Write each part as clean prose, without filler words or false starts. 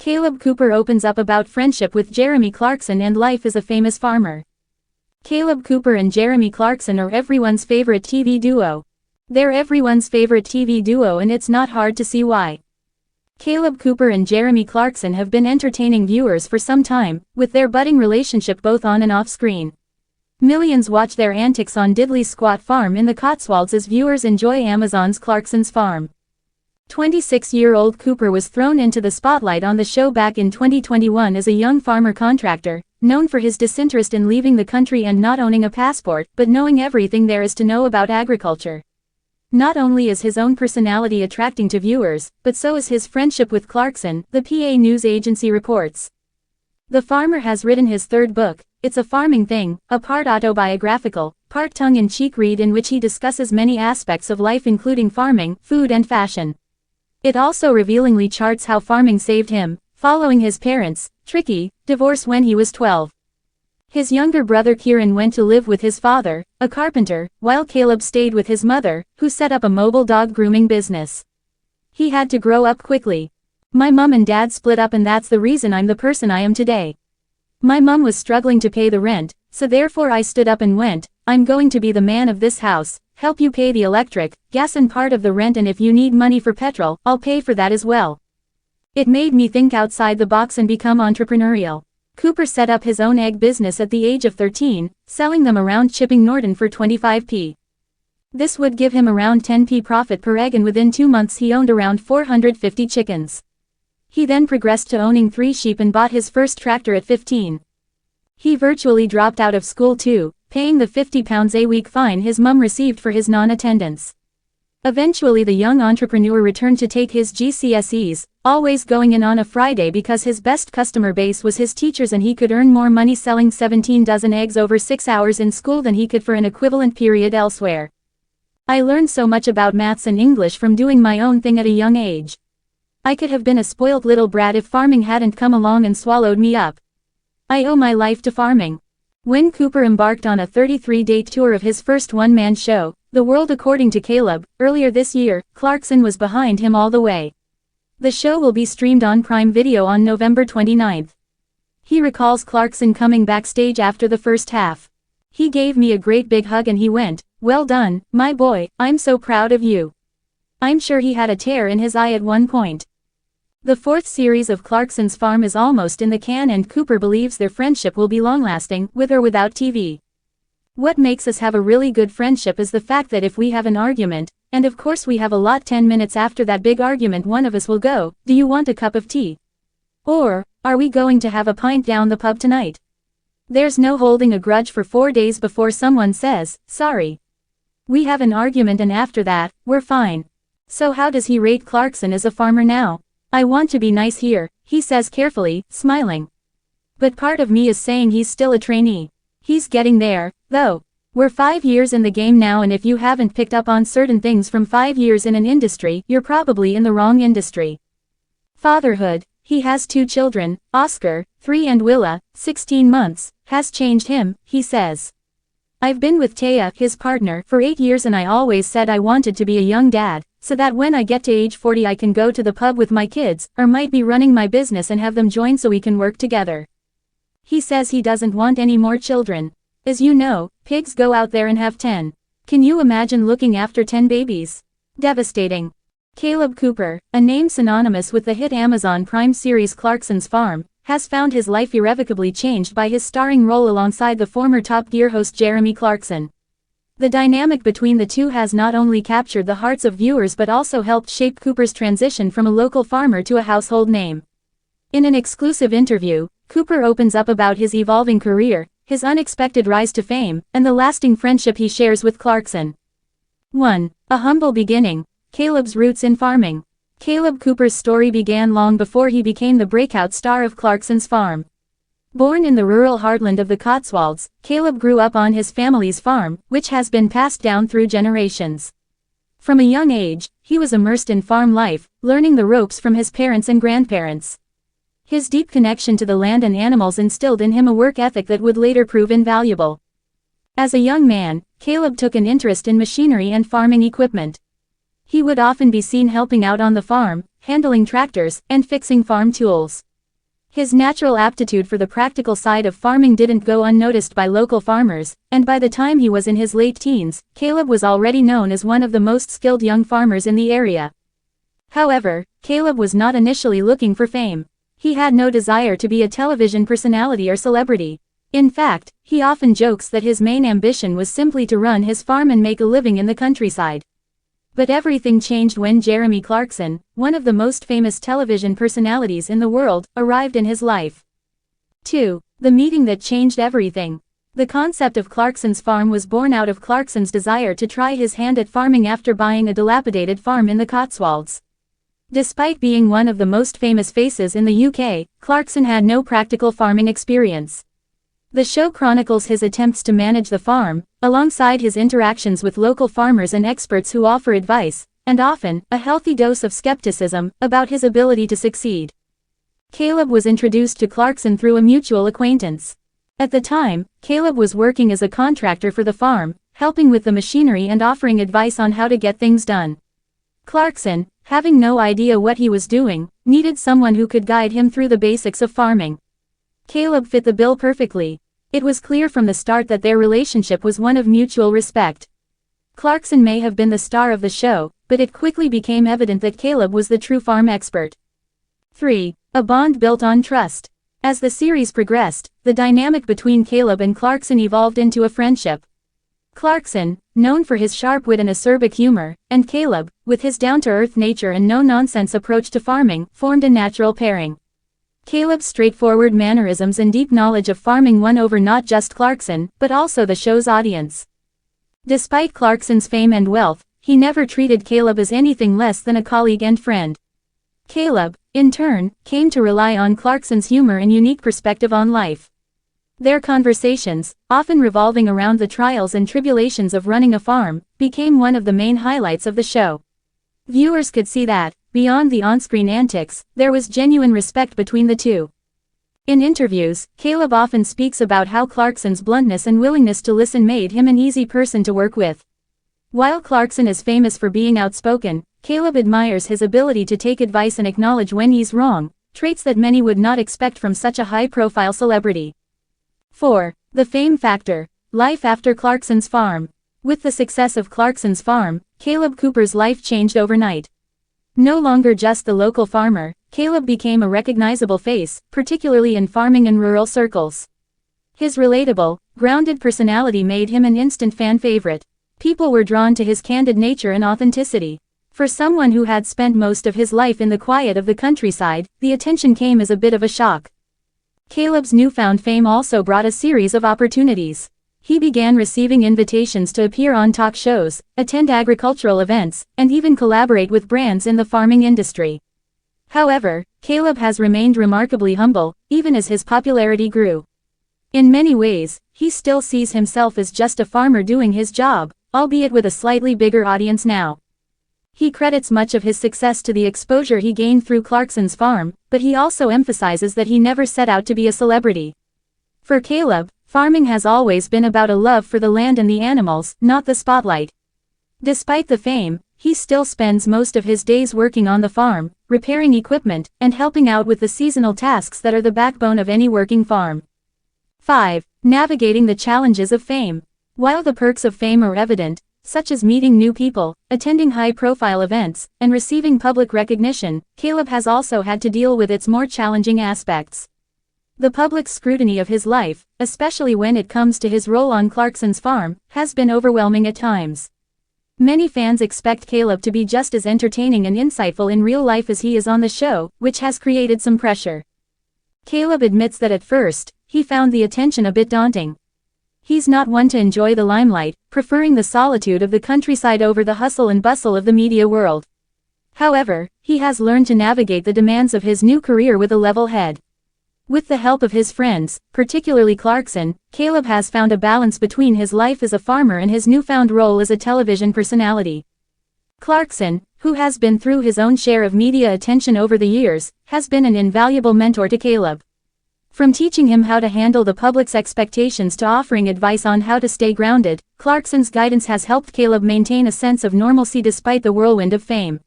Kaleb Cooper opens up about friendship with Jeremy Clarkson and life as a famous farmer. Kaleb Cooper and Jeremy Clarkson are everyone's favorite TV duo. They're everyone's favorite TV duo, and it's not hard to see why. Kaleb Cooper and Jeremy Clarkson have been entertaining viewers for some time, with their budding relationship both on and off screen. Millions watch their antics on Diddley Squat Farm in the Cotswolds as viewers enjoy Amazon's Clarkson's Farm. 26-year-old Cooper was thrown into the spotlight on the show back in 2021 as a young farmer contractor, known for his disinterest in leaving the country and not owning a passport, but knowing everything there is to know about agriculture. Not only is his own personality attracting to viewers, but so is his friendship with Clarkson, the PA news agency reports. The farmer has written his third book, It's a Farming Thing, a part autobiographical, part tongue-in-cheek read in which he discusses many aspects of life including farming, food and fashion. It also revealingly charts how farming saved him, following his parents' tricky divorce when he was 12. His younger brother Kieran went to live with his father, a carpenter, while Kaleb stayed with his mother, who set up a mobile dog grooming business. He had to grow up quickly. My mum and dad split up, and that's the reason I'm the person I am today. My mum was struggling to pay the rent, so therefore I stood up and went, I'm going to be the man of this house, help you pay the electric, gas and part of the rent, and if you need money for petrol, I'll pay for that as well. It made me think outside the box and become entrepreneurial. Cooper set up his own egg business at the age of 13, selling them around Chipping Norton for 25p. This would give him around 10p profit per egg, and within 2 months he owned around 450 chickens. He then progressed to owning 3 sheep and bought his first tractor at 15. He virtually dropped out of school too, paying the £50 a week fine his mum received for his non-attendance. Eventually the young entrepreneur returned to take his GCSEs, always going in on a Friday because his best customer base was his teachers, and he could earn more money selling 17 dozen eggs over 6 hours in school than he could for an equivalent period elsewhere. I learned so much about maths and English from doing my own thing at a young age. I could have been a spoiled little brat if farming hadn't come along and swallowed me up. I owe my life to farming. When Cooper embarked on a 33-day tour of his first one-man show, The World According to Kaleb, earlier this year, Clarkson was behind him all the way. The show will be streamed on Prime Video on November 29. He recalls Clarkson coming backstage after the first half. He gave me a great big hug and he went, "Well done, my boy, I'm so proud of you." I'm sure he had a tear in his eye at one point. The 4th series of Clarkson's Farm is almost in the can, and Cooper believes their friendship will be long-lasting, with or without TV. What makes us have a really good friendship is the fact that if we have an argument, and of course we have a lot, 10 minutes after that big argument one of us will go, "Do you want a cup of tea?" Or, "Are we going to have a pint down the pub tonight?" There's no holding a grudge for 4 days before someone says, "Sorry." We have an argument and after that, we're fine. So how does he rate Clarkson as a farmer now? "I want to be nice here," he says carefully, smiling. But part of me is saying he's still a trainee. He's getting there, though. We're 5 years in the game now, and if you haven't picked up on certain things from 5 years in an industry, you're probably in the wrong industry. Fatherhood. He has 2 children, Oscar, 3 and Willa, 16 months, has changed him, he says. "I've been with Taya, his partner, for 8 years, and I always said I wanted to be a young dad, so that when I get to age 40 I can go to the pub with my kids, or might be running my business and have them join so we can work together." He says he doesn't want any more children. As you know, pigs go out there and have 10. Can you imagine looking after 10 babies? Devastating. Kaleb Cooper, a name synonymous with the hit Amazon Prime series Clarkson's Farm, has found his life irrevocably changed by his starring role alongside the former Top Gear host Jeremy Clarkson. The dynamic between the two has not only captured the hearts of viewers but also helped shape Cooper's transition from a local farmer to a household name. In an exclusive interview, Cooper opens up about his evolving career, his unexpected rise to fame, and the lasting friendship he shares with Clarkson. 1. A humble beginning. Kaleb's roots in farming. Kaleb Cooper's story began long before he became the breakout star of Clarkson's Farm. Born in the rural heartland of the Cotswolds, Kaleb grew up on his family's farm, which has been passed down through generations. From a young age, he was immersed in farm life, learning the ropes from his parents and grandparents. His deep connection to the land and animals instilled in him a work ethic that would later prove invaluable. As a young man, Kaleb took an interest in machinery and farming equipment. He would often be seen helping out on the farm, handling tractors, and fixing farm tools. His natural aptitude for the practical side of farming didn't go unnoticed by local farmers, and by the time he was in his late teens, Kaleb was already known as one of the most skilled young farmers in the area. However, Kaleb was not initially looking for fame. He had no desire to be a television personality or celebrity. In fact, he often jokes that his main ambition was simply to run his farm and make a living in the countryside. But everything changed when Jeremy Clarkson, one of the most famous television personalities in the world, arrived in his life. 2. The meeting that changed everything. The concept of Clarkson's farm was born out of Clarkson's desire to try his hand at farming after buying a dilapidated farm in the Cotswolds. Despite being one of the most famous faces in the UK, Clarkson had no practical farming experience. The show chronicles his attempts to manage the farm, alongside his interactions with local farmers and experts who offer advice, and often, a healthy dose of skepticism, about his ability to succeed. Kaleb was introduced to Clarkson through a mutual acquaintance. At the time, Kaleb was working as a contractor for the farm, helping with the machinery and offering advice on how to get things done. Clarkson, having no idea what he was doing, needed someone who could guide him through the basics of farming. Kaleb fit the bill perfectly. It was clear from the start that their relationship was one of mutual respect. Clarkson may have been the star of the show, but it quickly became evident that Kaleb was the true farm expert. 3. A bond built on trust. As the series progressed, the dynamic between Kaleb and Clarkson evolved into a friendship. Clarkson, known for his sharp wit and acerbic humor, and Kaleb, with his down-to-earth nature and no-nonsense approach to farming, formed a natural pairing. Kaleb's straightforward mannerisms and deep knowledge of farming won over not just Clarkson, but also the show's audience. Despite Clarkson's fame and wealth, he never treated Kaleb as anything less than a colleague and friend. Kaleb, in turn, came to rely on Clarkson's humor and unique perspective on life. Their conversations, often revolving around the trials and tribulations of running a farm, became one of the main highlights of the show. Viewers could see that, beyond the on-screen antics, there was genuine respect between the two. In interviews, Kaleb often speaks about how Clarkson's bluntness and willingness to listen made him an easy person to work with. While Clarkson is famous for being outspoken, Kaleb admires his ability to take advice and acknowledge when he's wrong, traits that many would not expect from such a high-profile celebrity. 4. The fame factor. Life after Clarkson's farm. With the success of Clarkson's farm, Kaleb Cooper's life changed overnight. No longer just the local farmer, Kaleb became a recognizable face, particularly in farming and rural circles. His relatable, grounded personality made him an instant fan favorite. People were drawn to his candid nature and authenticity. For someone who had spent most of his life in the quiet of the countryside, the attention came as a bit of a shock. Kaleb's newfound fame also brought a series of opportunities. He began receiving invitations to appear on talk shows, attend agricultural events, and even collaborate with brands in the farming industry. However, Kaleb has remained remarkably humble, even as his popularity grew. In many ways, he still sees himself as just a farmer doing his job, albeit with a slightly bigger audience now. He credits much of his success to the exposure he gained through Clarkson's farm, but he also emphasizes that he never set out to be a celebrity. For Kaleb, farming has always been about a love for the land and the animals, not the spotlight. Despite the fame, he still spends most of his days working on the farm, repairing equipment, and helping out with the seasonal tasks that are the backbone of any working farm. 5. Navigating the challenges of fame. While the perks of fame are evident, such as meeting new people, attending high-profile events, and receiving public recognition, Kaleb has also had to deal with its more challenging aspects. The public scrutiny of his life, especially when it comes to his role on Clarkson's farm, has been overwhelming at times. Many fans expect Kaleb to be just as entertaining and insightful in real life as he is on the show, which has created some pressure. Kaleb admits that at first, he found the attention a bit daunting. He's not one to enjoy the limelight, preferring the solitude of the countryside over the hustle and bustle of the media world. However, he has learned to navigate the demands of his new career with a level head. With the help of his friends, particularly Clarkson, Kaleb has found a balance between his life as a farmer and his newfound role as a television personality. Clarkson, who has been through his own share of media attention over the years, has been an invaluable mentor to Kaleb. From teaching him how to handle the public's expectations to offering advice on how to stay grounded, Clarkson's guidance has helped Kaleb maintain a sense of normalcy despite the whirlwind of fame.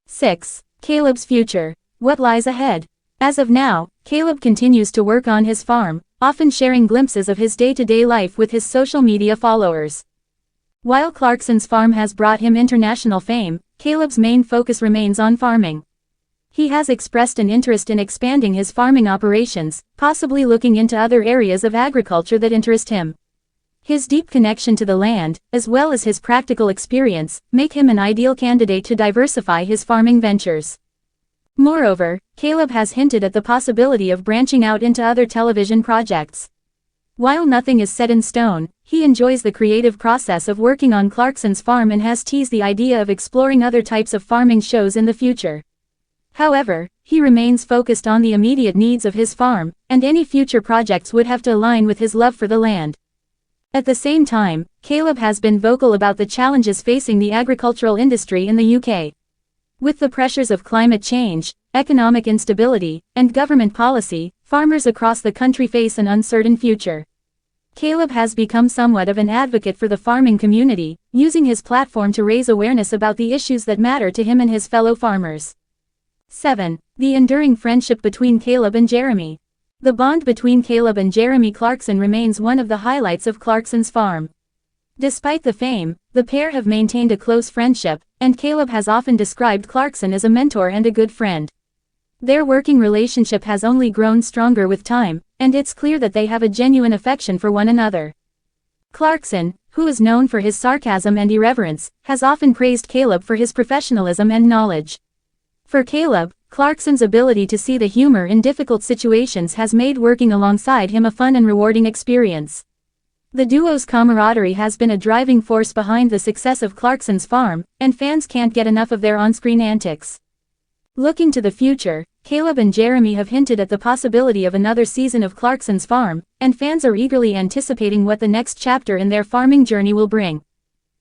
6. Kaleb's future. What lies ahead? As of now, Kaleb continues to work on his farm, often sharing glimpses of his day-to-day life with his social media followers. While Clarkson's farm has brought him international fame, Kaleb's main focus remains on farming. He has expressed an interest in expanding his farming operations, possibly looking into other areas of agriculture that interest him. His deep connection to the land, as well as his practical experience, make him an ideal candidate to diversify his farming ventures. Moreover, Kaleb has hinted at the possibility of branching out into other television projects. While nothing is set in stone, he enjoys the creative process of working on Clarkson's farm and has teased the idea of exploring other types of farming shows in the future. However, he remains focused on the immediate needs of his farm, and any future projects would have to align with his love for the land. At the same time, Kaleb has been vocal about the challenges facing the agricultural industry in the UK. With the pressures of climate change, economic instability, and government policy, farmers across the country face an uncertain future. Kaleb has become somewhat of an advocate for the farming community, using his platform to raise awareness about the issues that matter to him and his fellow farmers. 7. The enduring friendship between Kaleb and Jeremy. The bond between Kaleb and Jeremy Clarkson remains one of the highlights of Clarkson's farm. Despite the fame, the pair have maintained a close friendship, and Kaleb has often described Clarkson as a mentor and a good friend. Their working relationship has only grown stronger with time, and it's clear that they have a genuine affection for one another. Clarkson, who is known for his sarcasm and irreverence, has often praised Kaleb for his professionalism and knowledge. For Kaleb, Clarkson's ability to see the humor in difficult situations has made working alongside him a fun and rewarding experience. The duo's camaraderie has been a driving force behind the success of Clarkson's farm, and fans can't get enough of their on-screen antics. Looking to the future, Kaleb and Jeremy have hinted at the possibility of another season of Clarkson's farm, and fans are eagerly anticipating what the next chapter in their farming journey will bring.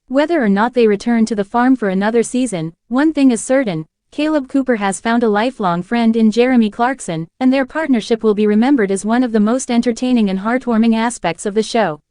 Whether or not they return to the farm for another season, one thing is certain: Kaleb Cooper has found a lifelong friend in Jeremy Clarkson, and their partnership will be remembered as one of the most entertaining and heartwarming aspects of the show.